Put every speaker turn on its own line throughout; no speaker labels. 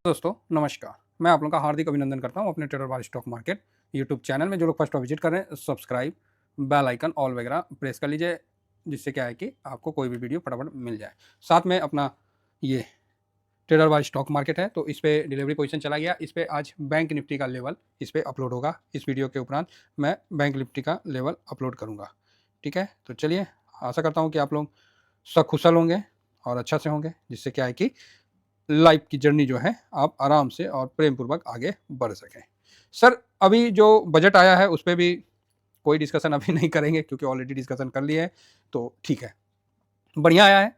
दोस्तों नमस्कार। मैं आप लोगों का हार्दिक अभिनंदन करता हूं अपने ट्रेडर बार स्टॉक मार्केट यूट्यूब चैनल में। जो लोग फर्स्ट विजिट कर रहे हैं, सब्सक्राइब, बेल आइकन ऑल वगैरह प्रेस कर लीजिए, जिससे क्या है कि आपको कोई भी वीडियो फटाफट मिल जाए। साथ में अपना ये ट्रेडर बार स्टॉक मार्केट है, तो इस पर डिलीवरी पोजीशन चला गया। इस पर आज बैंक निफ्टी का लेवल इस पर अपलोड होगा। इस वीडियो के उपरांत मैं बैंक निफ्टी का लेवल अपलोड करूँगा। ठीक है, तो चलिए, आशा करता हूँ कि आप लोग सकुशल होंगे और अच्छा से होंगे, जिससे क्या है कि लाइफ की जर्नी जो है आप आराम से और प्रेम पूर्वक आगे बढ़ सकें। सर, अभी जो बजट आया है उस पर भी कोई डिस्कशन अभी नहीं करेंगे, क्योंकि ऑलरेडी डिस्कशन कर लिए है। तो ठीक है, बढ़िया आया है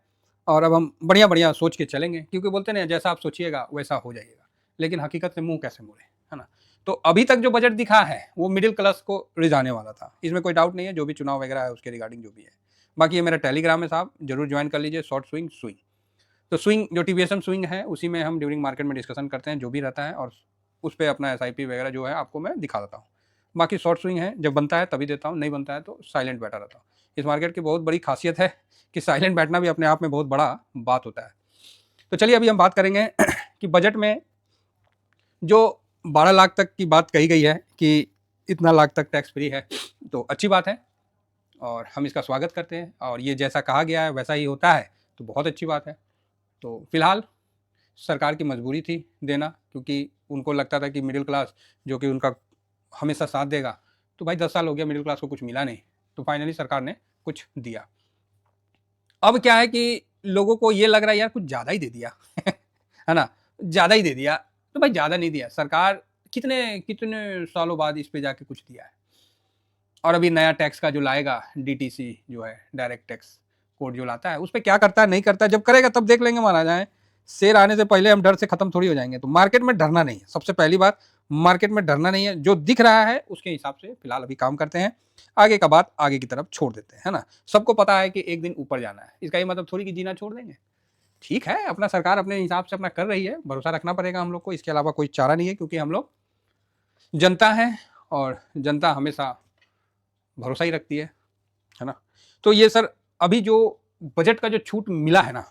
और अब हम बढ़िया बढ़िया सोच के चलेंगे, क्योंकि बोलते ना, जैसा आप सोचिएगा वैसा हो जाइएगा। लेकिन हकीकत से मुंह कैसे मोड़े, है ना। तो अभी तक जो बजट दिखा है वो मिडिल क्लास को रिझाने वाला था, इसमें कोई डाउट नहीं है। जो भी चुनाव वगैरह है उसके रिगार्डिंग जो भी है, बाकी ये मेरा टेलीग्राम है साहब, जरूर ज्वाइन कर लीजिए। शॉर्ट स्विंग स्विंग, तो स्विंग जो टीवीएसएम स्विंग है उसी में हम ड्यूरिंग मार्केट में डिस्कशन करते हैं जो भी रहता है, और उस पर अपना एसआईपी वगैरह जो है आपको मैं दिखा देता हूँ। बाकी शॉर्ट स्विंग है, जब बनता है तभी देता हूँ, नहीं बनता है तो साइलेंट बैठा रहता हूँ। इस मार्केट की बहुत बड़ी खासियत है कि साइलेंट बैठना भी अपने आप में बहुत बड़ा बात होता है। तो चलिए, अभी हम बात करेंगे कि बजट में जो 12 लाख तक की बात कही गई है कि इतना लाख तक टैक्स फ्री है, तो अच्छी बात है और हम इसका स्वागत करते हैं। और ये जैसा कहा गया है वैसा ही होता है, तो बहुत अच्छी बात है। तो फिलहाल सरकार की मजबूरी थी देना, क्योंकि उनको लगता था कि मिडिल क्लास जो कि उनका हमेशा साथ देगा, तो भाई 10 साल हो गया मिडिल क्लास को कुछ मिला नहीं, तो फाइनली सरकार ने कुछ दिया। अब क्या है कि लोगों को ये लग रहा है यार कुछ ज़्यादा ही दे दिया है ना, ज़्यादा ही दे दिया। तो भाई ज़्यादा नहीं दिया, सरकार कितने कितने सालों बाद इस पे जाके कुछ दिया है। और अभी नया टैक्स का जो लाएगा, डीटीसी जो है, डायरेक्ट टैक्स कोड जो लाता है, उस पर क्या करता है नहीं करता है, जब करेगा तब देख लेंगे महाराज हैं। शेर आने से पहले हम डर से खत्म थोड़ी हो जाएंगे। तो मार्केट में डरना नहीं है, सबसे पहली बात, मार्केट में डरना नहीं है। जो दिख रहा है उसके हिसाब से फिलहाल अभी काम करते हैं, आगे का बात आगे की तरफ छोड़ देते हैं, है ना। सबको पता है कि एक दिन ऊपर जाना है, इसका ये मतलब थोड़ी कि जीना छोड़ देंगे। ठीक है, अपना सरकार अपने हिसाब से अपना कर रही है, भरोसा रखना पड़ेगा हम लोग को, इसके अलावा कोई चारा नहीं है, क्योंकि हम लोग जनता है और जनता हमेशा भरोसा ही रखती है ना। तो ये सर, अभी जो बजट का जो छूट मिला है ना,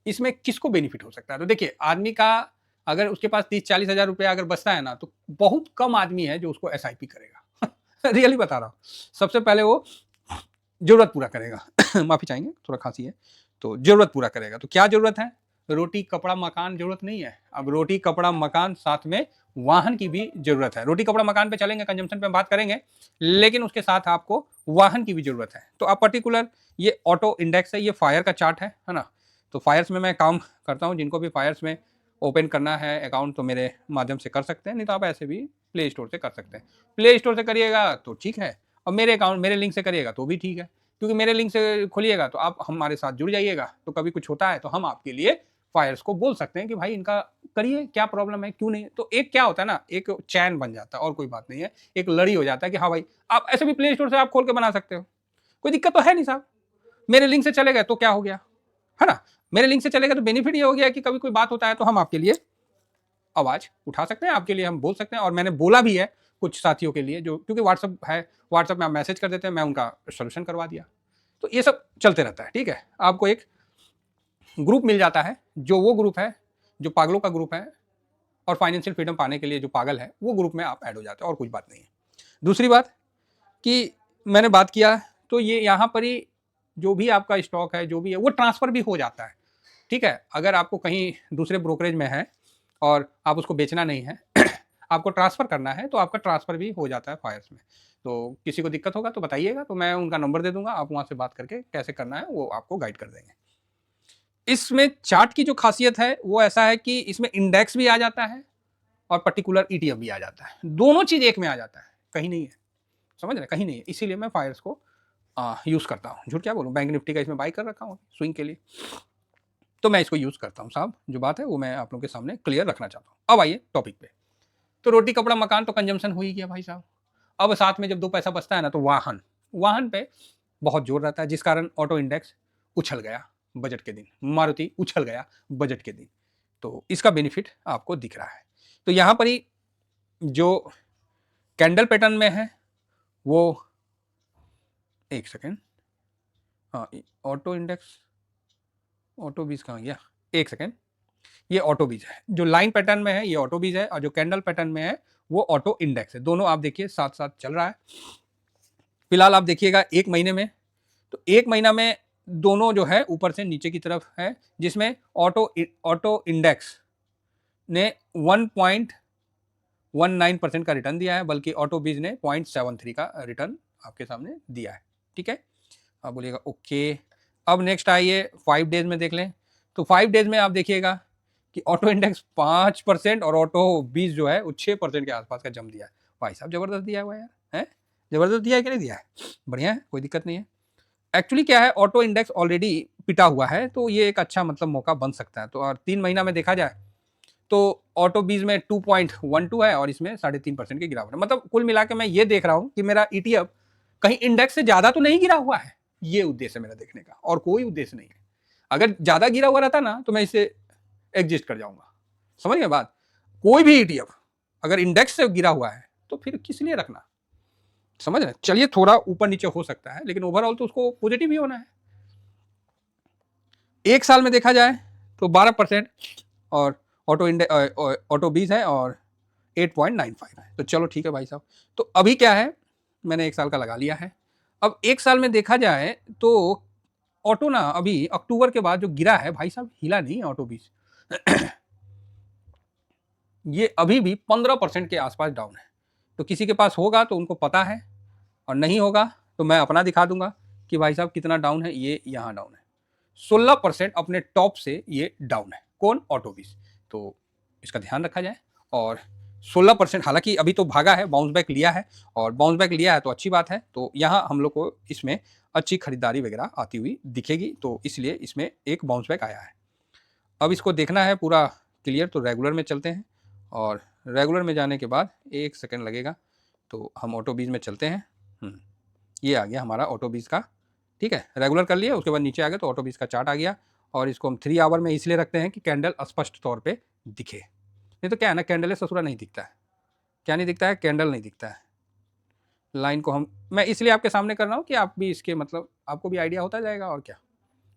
इसमें किसको बेनिफिट हो सकता है। तो देखिए, आदमी का अगर उसके पास 30-40 हजार रुपया अगर बचता है ना, तो बहुत कम आदमी है जो उसको एसआईपी करेगा रियली बता रहा हूँ। सबसे पहले वो जरूरत पूरा करेगा माफी चाहेंगे, थोड़ा खांसी है, तो जरूरत पूरा करेगा। तो क्या जरूरत है, रोटी कपड़ा मकान जरूरत नहीं है। अब रोटी कपड़ा मकान, साथ में वाहन की भी जरूरत है। रोटी कपड़ा मकान पे चलेंगे, कंजम्पशन पे बात करेंगे, लेकिन उसके साथ आपको वाहन की भी जरूरत है। तो आप पर्टिकुलर, ये ऑटो इंडेक्स है, ये फायर का चार्ट है ना। तो फायर्स में मैं काम करता हूँ, जिनको भी फायर्स में ओपन करना है अकाउंट तो मेरे माध्यम से कर सकते हैं, नहीं तो आप ऐसे भी प्ले स्टोर से कर सकते हैं। प्ले स्टोर से करिएगा तो ठीक है, और मेरे अकाउंट मेरे लिंक से करिएगा तो भी ठीक है, क्योंकि मेरे लिंक से खोलिएगा तो आप हमारे साथ जुड़ जाइएगा। तो कभी कुछ होता है तो हम आपके लिए फायर्स को बोल सकते हैं कि भाई इनका करिए, क्या प्रॉब्लम है, क्यों नहीं। तो एक क्या होता है ना, एक चैन बन जाता है, और कोई बात नहीं है, एक लड़ी हो जाता है कि हाँ भाई, आप ऐसे भी प्ले स्टोर से आप खोल के बना सकते हो, कोई दिक्कत तो है नहीं साहब। मेरे लिंक से चले गए तो क्या हो गया, है ना। मेरे लिंक से चलेगा तो बेनिफिट ये हो गया कि कभी कोई बात होता है तो हम आपके लिए आवाज उठा सकते हैं, आपके लिए हम बोल सकते हैं। और मैंने बोला भी है कुछ साथियों के लिए, जो क्योंकि व्हाट्सअप है, व्हाट्सअप में आप मैसेज कर देते हैं, मैं उनका सोल्यूशन करवा दिया। तो ये सब चलते रहता है, ठीक है। आपको एक ग्रुप मिल जाता है, जो वो ग्रुप है जो पागलों का ग्रुप है, और फाइनेंशियल फ्रीडम पाने के लिए जो पागल है वो ग्रुप में आप ऐड हो जाते हैं, और कुछ बात नहीं है। दूसरी बात कि मैंने बात किया, तो ये यहाँ पर ही जो भी आपका स्टॉक है, जो भी है, वो ट्रांसफर भी हो जाता है, ठीक है। अगर आपको कहीं दूसरे ब्रोकरेज में है और आप उसको बेचना नहीं है आपको ट्रांसफर करना है, तो आपका ट्रांसफर भी हो जाता है फायर्स में। तो किसी को दिक्कत होगा तो बताइएगा, तो मैं उनका नंबर दे दूंगा, आप वहां से बात करके कैसे करना है वो आपको गाइड कर देंगे। इसमें चार्ट की जो खासियत है वो ऐसा है कि इसमें इंडेक्स भी आ जाता है और पर्टिकुलर ईटीएफ भी आ जाता है, दोनों चीज एक में आ जाता है, कहीं नहीं है, समझ रहे, कहीं नहीं है। इसीलिए मैं फायर्स को यूज करता हूँ, झूठ क्या बोलूँ, बैंक निफ्टी का इसमें बाई कर रखा हूँ स्विंग के लिए, तो मैं इसको यूज करता हूँ साहब। जो बात है वो मैं आप लोगों के सामने क्लियर रखना चाहता हूँ। अब आइए टॉपिक पे। तो रोटी कपड़ा मकान तो कंजम्पशन हो ही गया भाई साहब। अब साथ में जब दो पैसा बचता है ना, तो वाहन वाहन पे बहुत जोर रहता है, जिस कारण ऑटो इंडेक्स उछल गया बजट के दिन, मारुति उछल गया बजट के दिन। तो इसका बेनिफिट आपको दिख रहा है। तो यहां पर ही जो कैंडल पैटर्न में है वो, एक सेकेंड, हाँ, ऑटो इंडेक्स, ऑटो बीस कहाँ गया, एक सेकेंड। ये ऑटो बीज है, जो लाइन पैटर्न में है ये ऑटो बीज है, और जो कैंडल पैटर्न में है वो ऑटो इंडेक्स है। दोनों आप देखिए साथ साथ चल रहा है। फिलहाल आप देखिएगा एक महीने में, तो एक महीना में दोनों जो है ऊपर से नीचे की तरफ है, जिसमें ऑटो इंडेक्स ने 1.19% का रिटर्न दिया है, बल्कि ऑटो बीज ने 0.73 का रिटर्न आपके सामने दिया है। ठीक है, आप बोलिएगा ओके। अब नेक्स्ट आइए 5 डेज में देख लें। तो 5 डेज में आप देखिएगा कि ऑटो इंडेक्स 5% और ऑटो बीज जो है वो 6% के आसपास का जम दिया है। भाई साहब जबरदस्त दिया हुआ है यार, है जबरदस्त दिया है कि नहीं दिया है? बढ़िया है, कोई दिक्कत नहीं है। एक्चुअली क्या है, ऑटो इंडेक्स ऑलरेडी पिटा हुआ है, तो ये एक अच्छा मतलब मौका बन सकता है। तो और 3 महीना में देखा जाए तो ऑटो बीज में 2.12 है और इसमें 3.5% की गिरावट है। मतलब कुल मिला के मैं ये देख रहा हूं कि मेरा ईटीएफ कहीं इंडेक्स से ज्यादा तो नहीं गिरा हुआ है। ये उद्देश्य है मेरा देखने का, और कोई उद्देश्य नहीं है। अगर ज्यादा गिरा हुआ रहता ना तो मैं इसे एग्जिस्ट कर जाऊंगा। समझ गए बात? कोई भी ईटीएफ अगर इंडेक्स से गिरा हुआ है तो फिर किस लिए रखना? समझ रहे? चलिए थोड़ा ऊपर नीचे हो सकता है, लेकिन ओवरऑल तो उसको पॉजिटिव ही होना है। एक साल में देखा जाए तो 12% और ऑटो बीज है और 8.95 है। तो चलो ठीक है भाई साहब। तो अभी क्या है, मैंने एक साल का लगा लिया है। अब एक साल में देखा जाए तो ऑटो ना अभी अक्टूबर के बाद जो गिरा है भाई साहब, हिला नहीं है ऑटो बीज। ये अभी भी 15% के आसपास डाउन है। तो किसी के पास होगा तो उनको पता है, और नहीं होगा तो मैं अपना दिखा दूंगा कि भाई साहब कितना डाउन है। ये यहाँ डाउन है 16% अपने टॉप से, ये डाउन है। कौन? ऑटो बीज। तो इसका ध्यान रखा जाए। और 16% हालांकि अभी तो भागा है, बाउंस बैक लिया है, और बाउंस बैक लिया है तो अच्छी बात है। तो यहाँ हम लोग को इसमें अच्छी खरीदारी वगैरह आती हुई दिखेगी, तो इसलिए इसमें एक बाउंस बैक आया है। अब इसको देखना है पूरा क्लियर, तो रेगुलर में चलते हैं, और रेगुलर में जाने के बाद 1 सेकेंड लगेगा तो हम ऑटो बीज में चलते हैं। ये आ गया हमारा ऑटो बीज का। ठीक है, रेगुलर कर लिया, उसके बाद नीचे आ गया तो ऑटो बीज का चार्ट आ गया। और इसको हम 3 आवर में इसलिए रखते हैं कि कैंडल स्पष्ट तौर पे दिखे। नहीं तो क्या है ना, कैंडल ससुरा नहीं दिखता है। क्या नहीं दिखता है? कैंडल नहीं दिखता है। लाइन को मैं इसलिए आपके सामने कर रहा हूँ कि आप भी इसके मतलब आपको भी आइडिया होता जाएगा, और क्या।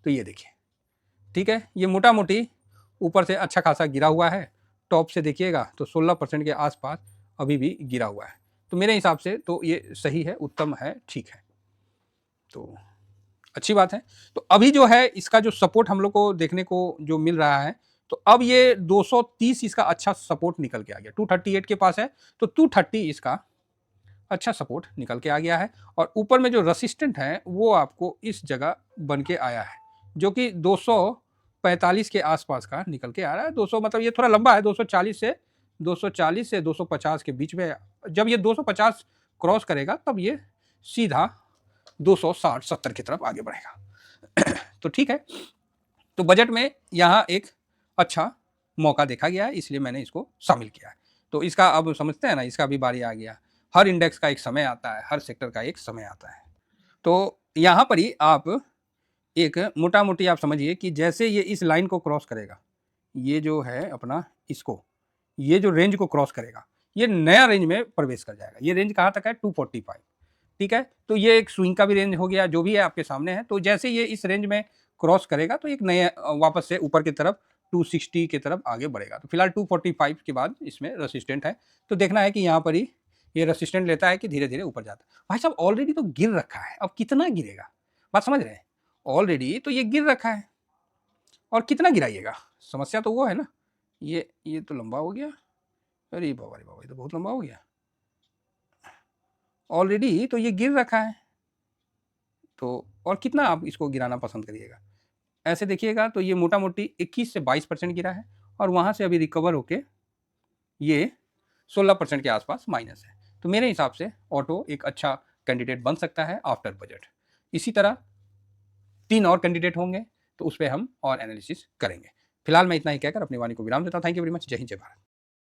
तो ये देखिए, ठीक है, ये मोटा मोटी ऊपर से अच्छा खासा गिरा हुआ है। टॉप से देखिएगा तो 16% के आसपास अभी भी गिरा हुआ है। तो मेरे हिसाब से तो ये सही है, उत्तम है, ठीक है, तो अच्छी बात है। तो अभी जो है इसका जो सपोर्ट हम लोग को देखने को जो मिल रहा है, तो अब ये 230 इसका अच्छा सपोर्ट निकल के आ गया। 238 के पास है, तो 230 इसका अच्छा सपोर्ट निकल के आ गया है। और ऊपर में जो रेसिस्टेंट है वो आपको इस जगह बन के आया है, जो कि 245 के आसपास का निकल के आ रहा है। 200 मतलब ये थोड़ा लंबा है, 240 से 250 के बीच में। जब ये 250 क्रॉस करेगा तब ये सीधा 260-70 की तरफ आगे बढ़ेगा। तो ठीक है, तो बजट में यहाँ एक अच्छा मौका देखा गया है, इसलिए मैंने इसको शामिल किया है। तो इसका अब समझते हैं ना, इसका भी बारी आ गया। हर इंडेक्स का एक समय आता है, हर सेक्टर का एक समय आता है। तो यहाँ पर ही आप एक मोटा मोटी आप समझिए कि जैसे ये इस लाइन को क्रॉस करेगा, ये जो है अपना इसको, ये जो रेंज को क्रॉस करेगा, ये नया रेंज में प्रवेश कर जाएगा। ये रेंज कहाँ तक है? 245। ठीक है, तो ये एक स्विंग का भी रेंज हो गया, जो भी है आपके सामने है। तो जैसे ये इस रेंज में क्रॉस करेगा तो एक नया वापस से ऊपर की तरफ 260 की तरफ आगे बढ़ेगा। तो फिलहाल 245 के बाद इसमें रेसिस्टेंट है, तो देखना है कि यहाँ पर ही ये रेसिस्टेंट लेता है कि धीरे धीरे ऊपर जाता है। भाई साहब ऑलरेडी तो गिर रखा है, अब कितना गिरेगा? बात समझ रहे हैं? ऑलरेडी तो ये गिर रखा है, और कितना गिराइएगा? समस्या तो वो है ना। ये तो लंबा हो गया, अरे बाबा रे बाबा, ये तो बहुत लंबा हो गया। ऑलरेडी तो ये गिर रखा है, तो और कितना आप इसको गिराना पसंद करिएगा? ऐसे देखिएगा तो ये मोटा मोटी 21 से 22% गिरा है, और वहाँ से अभी रिकवर होके ये 16% के आसपास माइनस है। तो मेरे हिसाब से ऑटो एक अच्छा कैंडिडेट बन सकता है आफ्टर बजट। इसी तरह 3 और कैंडिडेट होंगे, तो उस पर हम और एनालिसिस करेंगे। फिलहाल मैं इतना ही कहकर अपनी वाणी को विराम देता हूँ। Thank you very much. जय हिंद, जय भारत।